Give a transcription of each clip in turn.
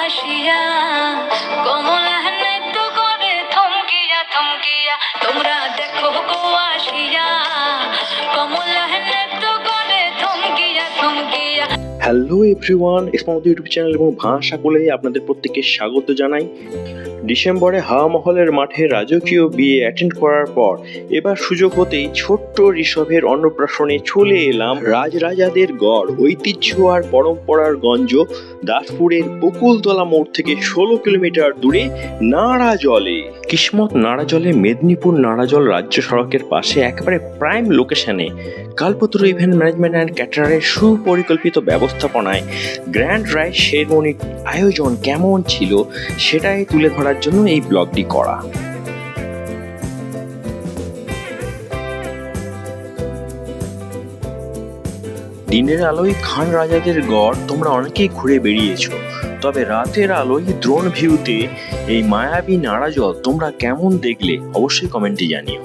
আসিয়া কমলা নৃত্য করে থমকিয়া থমকিয়া তোমরা দেখো গো আসিয়া কমলা নৃত্য করে থমকিয়া থমকিয়া। Hello everyone, Ismat YouTube channel এবং ভাষা কোলে আপনাদের প্রত্যেককে স্বাগত জানাই। ডিসেম্বরে হাওয়া মহলের মাঠে রাজকীয় বিয়ে অ্যাটেন্ড করার পর এবার সুযোগ হতেই ছোট্ট ঋষভের অন্নপ্রাশনে চলে এলাম রাজরাজাদের গড়, ঐতিহ্য আর পরম্পরার গঞ্জ দাসপুরের বকুলতলা মোড় থেকে 16 কিলোমিটার দূরে নাড়াজলে। কিসমত নাড়াজলে মেদিনীপুর নাড়াজল রাজ্য সড়কের পাশে একেবারে প্রাইম লোকেশনে কালপত্র ইভেন্ট ম্যানেজমেন্ট অ্যান্ড ক্যাটারারের সুপরিকল্পিত ব্যবস্থাপনায় গ্র্যান্ড রাইস সেরেমনির আয়োজন কেমন ছিল সেটাই তুলে ধরার জন্য এই ব্লগটি করা। দিনের আলোয় খান রাজাদের গড় তোমরা অনেকেই ঘুরে বেরিয়েছো, তবে রাতের আলোয় দ্রোণ ভিউতে এই মায়াবী নাড়াজল তোমরা কেমন দেখলে অবশ্যই কমেন্টে জানিও।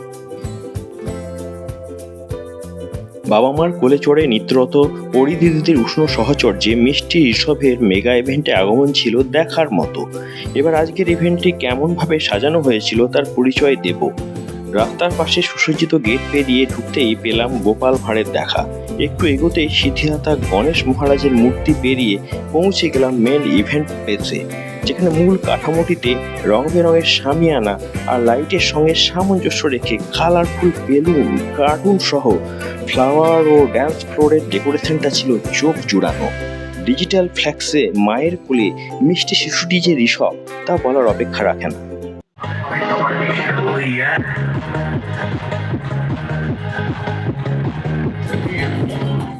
বাবা মার কোলে চড়ে নিত্যরত পরিদিদিদের উষ্ণ সহচর্যে মিষ্টি ঋষভের মেগা ইভেন্টে আগমন ছিল দেখার মতো। এবার আজকের ইভেন্টটি কেমনভাবে সাজানো হয়েছিল তার পরিচয় দেব। রাস্তার পাশে সুসজ্জিত গেট পেরিয়ে ঢুকতেই পেলাম গোপাল ভাঁড়ের দেখা। একটু এগোতেই সিদ্ধিদাতা গণেশ মহারাজের মূর্তি পেরিয়ে পৌঁছে গেলাম মেন ইভেন্ট প্লেসে, যেখানে মূল কাঠামোটিতে রং বেরঙের শামিয়ানা আর লাইটের সঙ্গে সামঞ্জস্য রেখে কালারফুল বেলুন, কার্টুন সহ ফ্লাওয়ার ও ড্যান্স ফ্লোরের ডেকোরেশনটা ছিল চোখ জুড়ানো। ডিজিটাল ফ্ল্যাক্সে মায়ের কোলে মিষ্টি শিশুটি যে ঋষভ তা বলার অপেক্ষা রাখে না।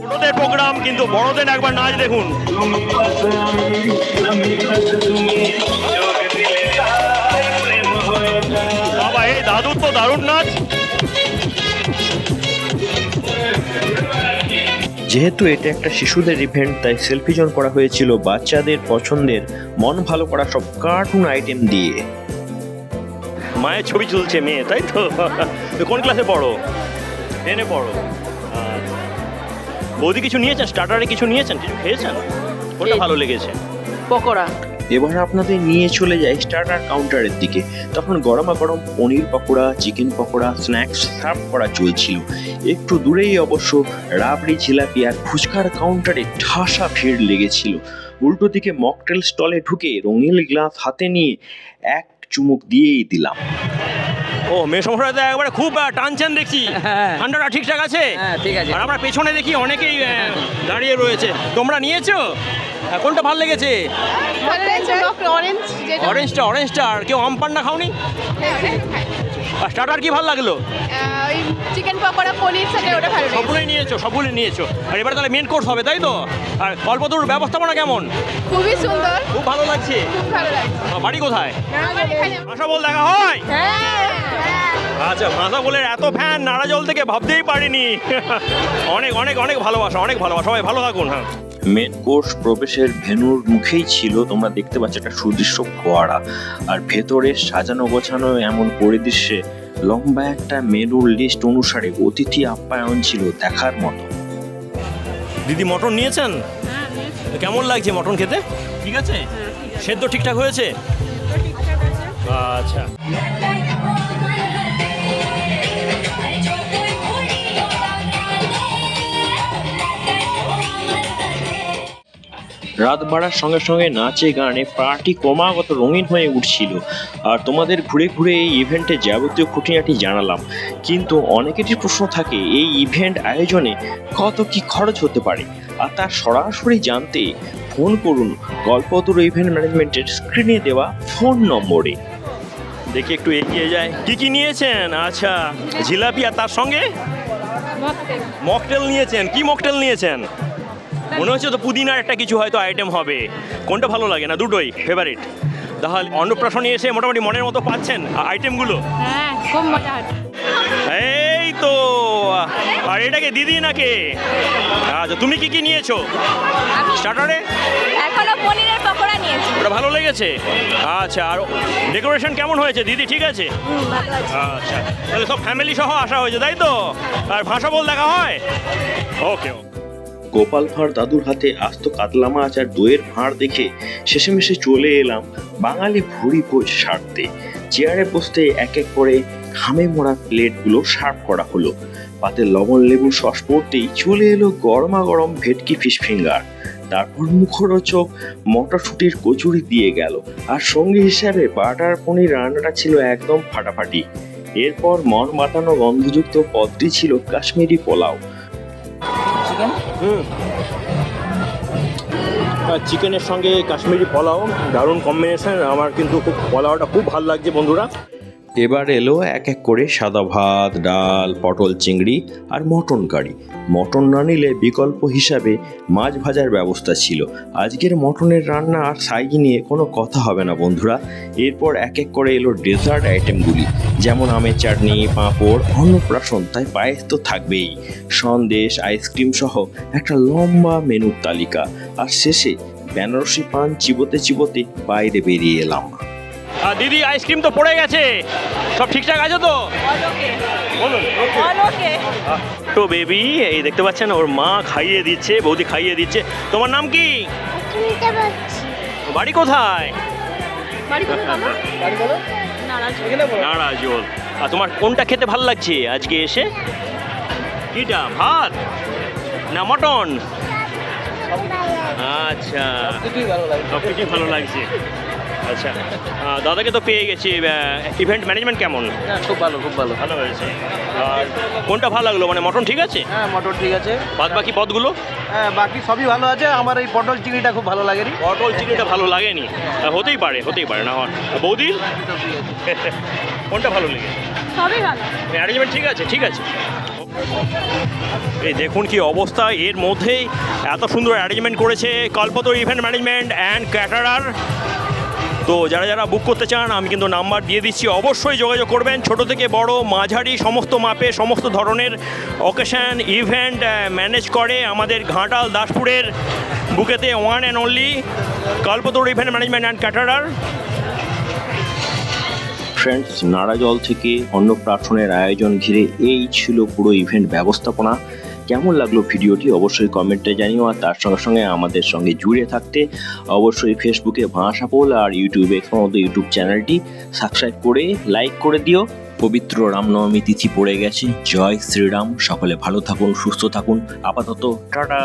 ছোটদের প্রোগ্রাম কিন্তু বড়দের একবার নাচ দেখুন। বাবা, এই দাদুর তো দারুণ নাচ। যেহেতু এটা একটা শিশুদের ইভেন্ট, তাই সেলফি জোন করা হয়েছিল বাচ্চাদের পছন্দের মন ভালো করা সব কার্টুন আইটেম দিয়ে। মায়ের ছবি তুলছে মেয়ে, তাই তো? কোন ক্লাসে পড়ো? 10-এ পড়ো। বৌদি কিছু নিয়েছেন? স্টার্টারে কিছু নিয়েছেন? কিছু খেয়েছেন? কোনটা ভালো লেগেছে? পকোড়া। এবার আপনাদের নিয়ে চলে যায় স্টার্টার কাউন্টারের দিকে। তখন গরমা গরম paneer pakora, chicken pakora, snacks serve করা চলছিল। একটু দূরেই অবশ্য রাবড়ি, জিলাপি আর ফুচকার কাউন্টারে ঠাসা ভিড় লেগেছিল। উল্টো দিকে মকটেল স্টলে ঢুকে রঙিন গ্লাস হাতে নিয়ে এক চুমুক দিয়েই দিলাম। ও, মেয়ে সমস্যাতে একবারে খুব টানছেন দেখছি। ঠান্ডাটা ঠিকঠাক আছে? হ্যাঁ, ঠিক আছে। আর আমরা পেছনে দেখি অনেকেই দাঁড়িয়ে রয়েছে। তোমরা নিয়েছো? কোনটা ভালো লেগেছে? অরেঞ্জটা। আর কেউ আম পান্না খাওনি? আর স্টার্টার কি ভালো লাগলো? চিকেন পকোড়া, পনির সাথে ওটা ভালো লাগে। সবগুলোই নিয়েছো। আর এবার তাহলে মেন কোর্স হবে, তাই তো? আর কল্পতরুর ব্যবস্থাপনা কেমন? খুবই সুন্দর, খুব ভালো লাগছে। খুব ভালো লাগছে। বাড়ি কোথায়? আমার এখানে ভাষা বল দেখা হয়? হ্যাঁ। আচ্ছা, ভাষা বলের এত ফ্যান নাড়াজল থেকে ভাবতেই পারিনি। অনেক অনেক অনেক ভালোবাসা, অনেক ভালোবাসা। সবাই ভালো থাকুন। হ্যাঁ, মেন কোর্স প্রবেশের ভেন্যুর মুখেই ছিল, তোমরা দেখতে পাচ্ছ একটা সুদৃশ্য ফোয়ারা, আর ভেতরে সাজানো গোছানো এমন পরিদৃশ্যে লম্বা একটা মেনুর লিস্ট অনুসারে অতিথি আপ্যায়ন ছিল দেখার মতো। দিদি মটন নিয়েছেন? কেমন লাগছে মটন খেতে? ঠিক আছে? সেদ্ধ ঠিকঠাক হয়েছে? আচ্ছা। রাত বাড়ার সঙ্গে সঙ্গে নাচে গানে পার্টি ক্রমাগত রঙিন হয়ে উঠছিল। আর তোমাদের ঘুরে ঘুরে এই ইভেন্টে যাবতীয় খুঁটিনাটি জানালাম, কিন্তু অনেকেরই প্রশ্ন থাকে এই ইভেন্ট আয়োজনে কত কি খরচ হতে পারে। আর তার সরাসরি জানতে ফোন করুন কল্পতরু ইভেন্ট ম্যানেজমেন্টের স্ক্রিনে দেওয়া ফোন নম্বরে। দেখি একটু এগিয়ে যায়। কি নিয়েছেন? আচ্ছা, জিলাপি আর তার সঙ্গে মকটেল নিয়েছেন। কি মকটেল নিয়েছেন? মনে হচ্ছে তো পুদিনার একটা কিছু হয়তো আইটেম হবে। কোনটা ভালো লাগে? না দুটোই ফেভারিট? তাহলে অন্নপ্রাশনে এসে মোটামুটি মনের মতো পাচ্ছেন আইটেমগুলো? হ্যাঁ, খুব মজা হচ্ছে। এই তো। আর এটাকে দিদি নাকি? আচ্ছা, তুমি কি নিয়েছো স্টার্টারে? এখনো পনিরের পকোড়া নিয়েছি। ওটা ভালো লেগেছে? আচ্ছা, আর ডেকোরেশন কেমন হয়েছে দিদি? ঠিক আছে? আচ্ছা, তাহলে সব ফ্যামিলি সহ আসা হয়েছে, তাই তো? আর ভাষা বল দেখা হয়? ওকে। গোপাল ভাঁড় দাদুর হাতে আস্ত কাতলা মাছ আর দইয়ের ভাঁড় দেখে শেষেমেশে চলে এলাম বাঙালি ভুঁড়ি ভোজ সারতে। চেয়ারে বসতে এক এক করে ঘামে মোড়া প্লেটগুলো সার্ভ করা হলো। পাতে লবণ লেবুর সস পড়তেই চলে এলো গরমা গরম ভেটকি ফিশ ফিঙ্গার। তারপর মুখরোচক মটরশুটির কচুরি দিয়ে গেল, আর সঙ্গী হিসাবে বাটার পনির রান্নাটা ছিল একদম ফাটাফাটি। এরপর মন মাতানো গন্ধযুক্ত পদটি ছিল কাশ্মীরি পোলাও। চিকেনের সঙ্গে কাশ্মীরি পোলাও দারুণ কম্বিনেশন। আমার কিন্তু খুব পোলাওটা খুব ভালো লাগছে বন্ধুরা। এবার এলো এক এক করে সাদা ভাত, ডাল, পটল চিংড়ি আর মটন কারি। মটন না নিলে বিকল্প হিসাবে মাছ ভাজার ব্যবস্থা ছিল। আজকের মটনের রান্না আর সাইজ নিয়ে কোনো কথা হবে না বন্ধুরা। এরপর এক এক করে এলো ডেজার্ট আইটেমগুলি, যেমন আমের চাটনি, পাঁপড়, অন্নপ্রাশন, তাই পায়েস তো থাকবেই, সন্দেশ, আইসক্রিম সহ একটা লম্বা মেনুর তালিকা। আর শেষে বেনারসি পান চিবোতে চিবোতে বাইরে বেরিয়ে এলাম। দিদি আইসক্রিম তো পড়ে গেছে, সব ঠিকঠাক আছে তো? বলুন। তো বেবি এই দেখতে পাচ্ছেন ওর মা খাইয়ে দিচ্ছে, বৌদি খাইয়ে দিচ্ছে। তোমার নাম কি? বাড়ি কোথায়? নারাজল। আর তোমার কোনটা খেতে ভালো লাগছে আজকে এসে? কিটা, ভাত না মটন? আচ্ছা, সব কিছুই ভালো লাগছে। আচ্ছা, দাদাকে তো পেয়ে গেছি। ইভেন্ট ম্যানেজমেন্ট কেমন? হ্যাঁ, খুব ভালো, খুব ভালো। ভালো হয়েছে। আর কোনটা ভালো লাগলো, মানে মটন ঠিক আছে? হ্যাঁ, মটর ঠিক আছে। বাদ বাকি পদগুলো? হ্যাঁ, বাকি সবই ভালো আছে। আমার এই পটল চিংড়িটা খুব ভালো লাগেনি। পটল চিংড়িটা ভালো লাগেনি? হতেই পারে না। বৌদি কোনটা ভালো লেগেছে? সবই ভালো। অ্যারেঞ্জমেন্ট ঠিক আছে? ঠিক আছে। এই দেখুন কি অবস্থা, এর মধ্যেই এত সুন্দর অ্যারেঞ্জমেন্ট করেছে কল্পতরু ইভেন্ট ম্যানেজমেন্ট অ্যান্ড ক্যাটারার। তো যারা যারা বুক করতে চান আমি কিন্তু নাম্বার দিয়ে দিচ্ছি, অবশ্যই যোগাযোগ করবেন। ছোট থেকে বড় মাঝারি সমস্ত মাপে সমস্ত ধরনের অকেশন ইভেন্ট ম্যানেজ করে আমাদের ঘাটাল দাসপুরের বুকেতে one and only Kalpataru event management and caterer. Friends, Narajol থেকে অন্নপ্রাশনের আয়োজন ঘিরে এই ছিল পুরো ইভেন্ট ব্যবস্থাপনা। কেমন লাগলো ভিডিওটি অবশ্যই কমেন্টে জানিও। আর তার সঙ্গে সঙ্গে আমাদের সঙ্গে জুড়ে থাকতে অবশ্যই ফেসবুকে ভাষা পোল আর ইউটিউবে ইউটিউব চ্যানেলটি সাবস্ক্রাইব করে লাইক করে দিও। পবিত্র রামনবমী তিথি পড়ে গেছে। জয় শ্রীরাম। সকলে ভালো থাকুন, সুস্থ থাকুন। আপাতত টাটা।